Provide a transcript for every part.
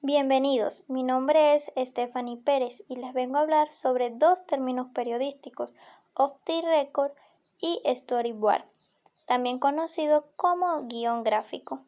Bienvenidos, mi nombre es Stephanie Pérez y les vengo a hablar sobre dos términos periodísticos, off the record y storyboard, también conocido como guión gráfico.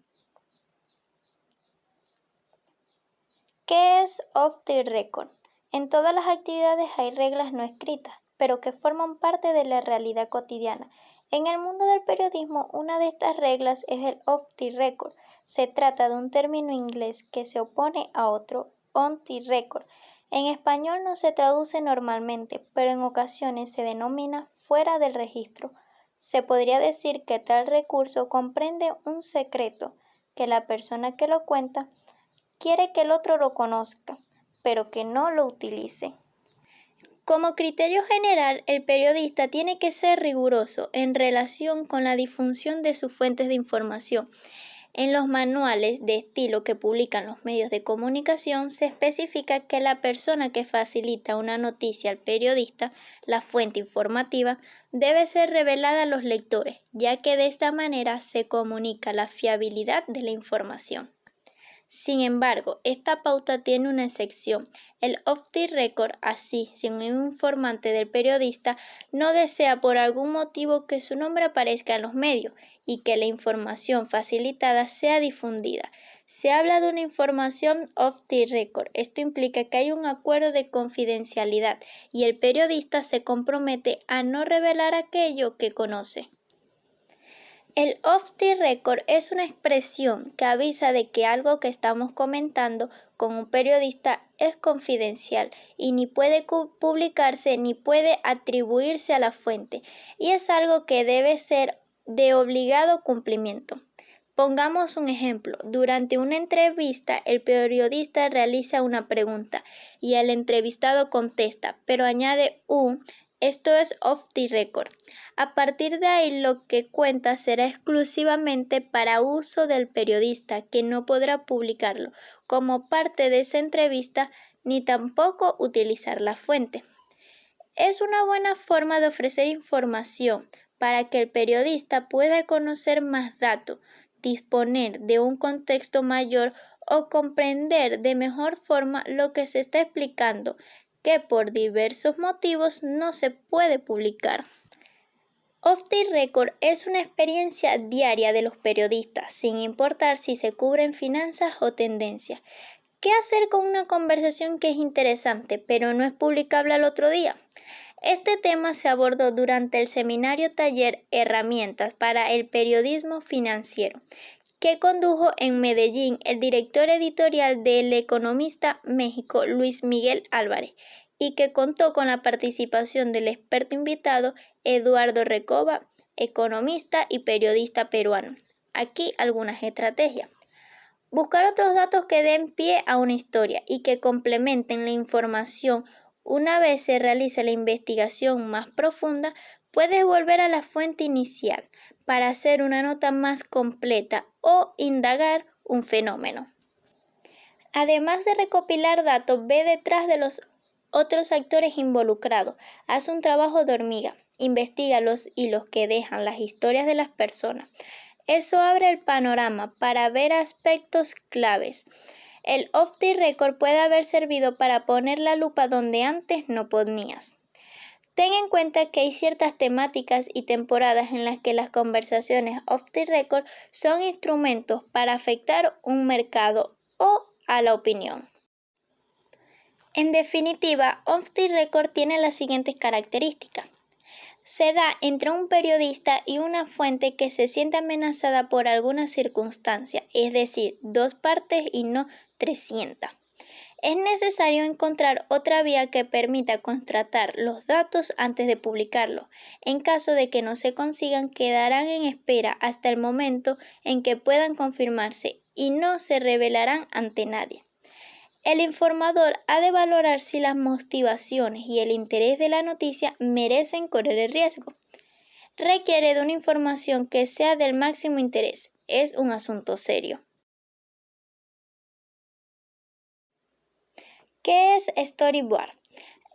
¿Qué es off the record? En todas las actividades hay reglas no escritas, pero que forman parte de la realidad cotidiana. En el mundo del periodismo, una de estas reglas es el off the record. Se trata de un término inglés que se opone a otro, on the record. En español no se traduce normalmente, pero en ocasiones se denomina fuera del registro. Se podría decir que tal recurso comprende un secreto que la persona que lo cuenta quiere que el otro lo conozca, pero que no lo utilice. Como criterio general, el periodista tiene que ser riguroso en relación con la difusión de sus fuentes de información. En los manuales de estilo que publican los medios de comunicación se especifica que la persona que facilita una noticia al periodista, la fuente informativa, debe ser revelada a los lectores, ya que de esta manera se comunica la fiabilidad de la información. Sin embargo, esta pauta tiene una excepción. El off the record, así, si un informante del periodista no desea por algún motivo que su nombre aparezca en los medios y que la información facilitada sea difundida. Se habla de una información off the record. Esto implica que hay un acuerdo de confidencialidad y el periodista se compromete a no revelar aquello que conoce. El off the record es una expresión que avisa de que algo que estamos comentando con un periodista es confidencial y ni puede publicarse ni puede atribuirse a la fuente, y es algo que debe ser de obligado cumplimiento. Pongamos un ejemplo. Durante una entrevista, el periodista realiza una pregunta y el entrevistado contesta, pero añade esto es off the record. A partir de ahí, lo que cuenta será exclusivamente para uso del periodista, que no podrá publicarlo como parte de esa entrevista ni tampoco utilizar la fuente. Es una buena forma de ofrecer información para que el periodista pueda conocer más datos, disponer de un contexto mayor o comprender de mejor forma lo que se está explicando, que por diversos motivos no se puede publicar. Off the record es una experiencia diaria de los periodistas, sin importar si se cubren finanzas o tendencias. ¿Qué hacer con una conversación que es interesante, pero no es publicable al otro día? Este tema se abordó durante el seminario taller Herramientas para el periodismo financiero, que condujo en Medellín el director editorial de El Economista México, Luis Miguel Álvarez, y que contó con la participación del experto invitado Eduardo Recoba, economista y periodista peruano. Aquí algunas estrategias. Buscar otros datos que den pie a una historia y que complementen la información. Una vez se realice la investigación más profunda, puedes volver a la fuente inicial para hacer una nota más completa o indagar un fenómeno. Además de recopilar datos, ve detrás de los otros actores involucrados. Haz un trabajo de hormiga. Investiga los hilos que dejan las historias de las personas. Eso abre el panorama para ver aspectos claves. El off the record puede haber servido para poner la lupa donde antes no ponías. Ten en cuenta que hay ciertas temáticas y temporadas en las que las conversaciones off the record son instrumentos para afectar un mercado o a la opinión. En definitiva, off the record tiene las siguientes características. Se da entre un periodista y una fuente que se siente amenazada por alguna circunstancia, es decir, dos partes y no 300. Es necesario encontrar otra vía que permita contrastar los datos antes de publicarlos. En caso de que no se consigan, quedarán en espera hasta el momento en que puedan confirmarse y no se revelarán ante nadie. El informador ha de valorar si las motivaciones y el interés de la noticia merecen correr el riesgo. Requiere de una información que sea del máximo interés. Es un asunto serio. ¿Qué es storyboard?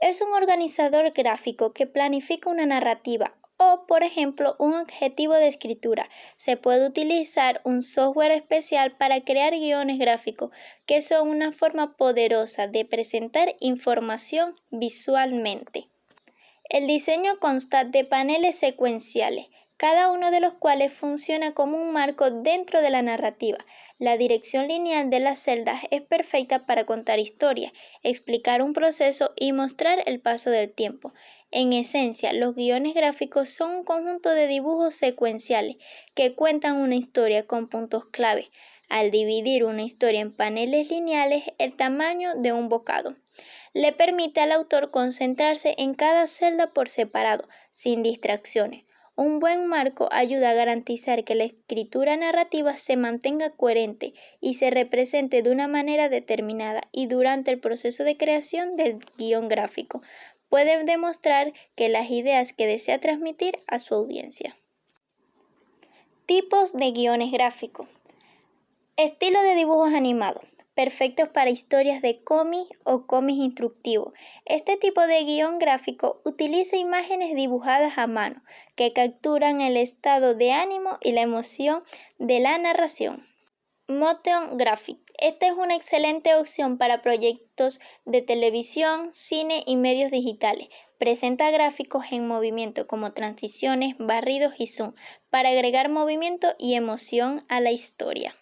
Es un organizador gráfico que planifica una narrativa O, por ejemplo, un objetivo de escritura. Se puede utilizar un software especial para crear guiones gráficos, que son una forma poderosa de presentar información visualmente. El diseño consta de paneles secuenciales, cada uno de los cuales funciona como un marco dentro de la narrativa. La dirección lineal de las celdas es perfecta para contar historias, explicar un proceso y mostrar el paso del tiempo. En esencia, los guiones gráficos son un conjunto de dibujos secuenciales que cuentan una historia con puntos clave. Al dividir una historia en paneles lineales, el tamaño de un bocado le permite al autor concentrarse en cada celda por separado, sin distracciones. Un buen marco ayuda a garantizar que la escritura narrativa se mantenga coherente y se represente de una manera determinada, y durante el proceso de creación del guión gráfico puede demostrar que las ideas que desea transmitir a su audiencia. Tipos de guiones gráficos. Estilo de dibujos animados. Perfectos para historias de cómic o cómics instructivos. Este tipo de guión gráfico utiliza imágenes dibujadas a mano que capturan el estado de ánimo y la emoción de la narración. Motion Graphic. Esta es una excelente opción para proyectos de televisión, cine y medios digitales. Presenta gráficos en movimiento como transiciones, barridos y zoom para agregar movimiento y emoción a la historia.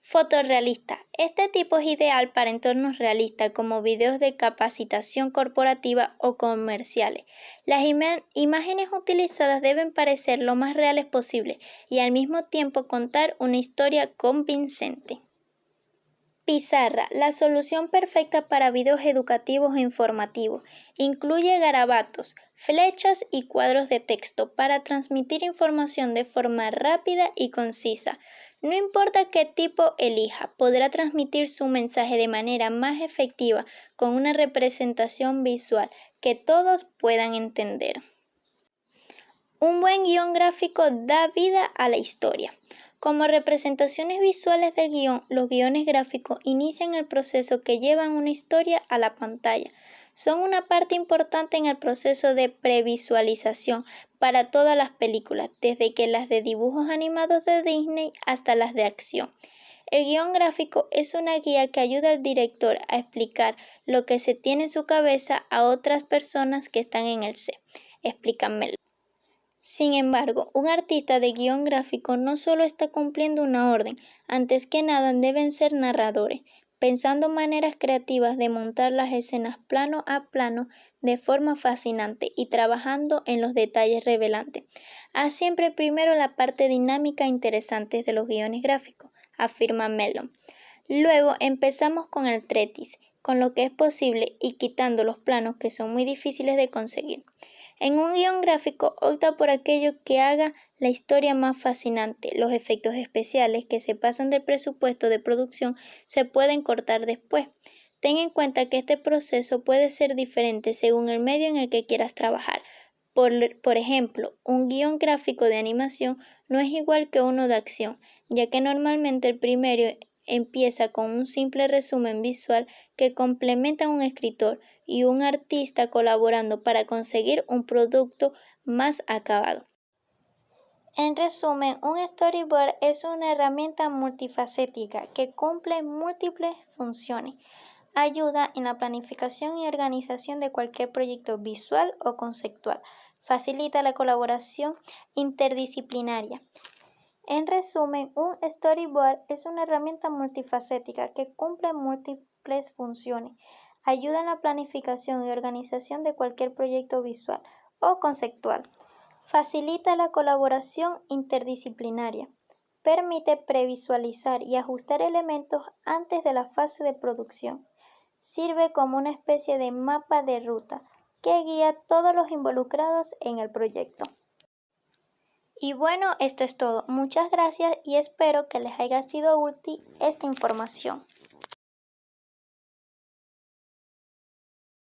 Fotorrealista. Este tipo es ideal para entornos realistas como videos de capacitación corporativa o comerciales. Las imágenes utilizadas deben parecer lo más reales posible y al mismo tiempo contar una historia convincente. Pizarra, la solución perfecta para videos educativos e informativos. Incluye garabatos, flechas y cuadros de texto para transmitir información de forma rápida y concisa. No importa qué tipo elija, podrá transmitir su mensaje de manera más efectiva con una representación visual que todos puedan entender. Un buen guión gráfico da vida a la historia. Como representaciones visuales del guión, los guiones gráficos inician el proceso que llevan una historia a la pantalla. Son una parte importante en el proceso de previsualización para todas las películas, desde que las de dibujos animados de Disney hasta las de acción. El guión gráfico es una guía que ayuda al director a explicar lo que se tiene en su cabeza a otras personas que están en el set. Explícanmelo. Sin embargo, un artista de guión gráfico no solo está cumpliendo una orden, antes que nada deben ser narradores, pensando maneras creativas de montar las escenas plano a plano de forma fascinante y trabajando en los detalles revelantes. Haz siempre primero la parte dinámica e interesante de los guiones gráficos, afirma Mellon. Luego empezamos con el tretis, con lo que es posible y quitando los planos que son muy difíciles de conseguir. En un guión gráfico opta por aquello que haga la historia más fascinante. Los efectos especiales que se pasan del presupuesto de producción se pueden cortar después. Ten en cuenta que este proceso puede ser diferente según el medio en el que quieras trabajar. Por ejemplo, un guión gráfico de animación no es igual que uno de acción, ya que normalmente el primero empieza con un simple resumen visual que complementa a un escritor y un artista colaborando para conseguir un producto más acabado. En resumen, un storyboard es una herramienta multifacética que cumple múltiples funciones. Ayuda en la planificación y organización de cualquier proyecto visual o conceptual. Facilita la colaboración interdisciplinaria. En resumen, un storyboard es una herramienta multifacética que cumple múltiples funciones. Ayuda en la planificación y organización de cualquier proyecto visual o conceptual. Facilita la colaboración interdisciplinaria. Permite previsualizar y ajustar elementos antes de la fase de producción. Sirve como una especie de mapa de ruta que guía a todos los involucrados en el proyecto. Y bueno, esto es todo. Muchas gracias y espero que les haya sido útil esta información.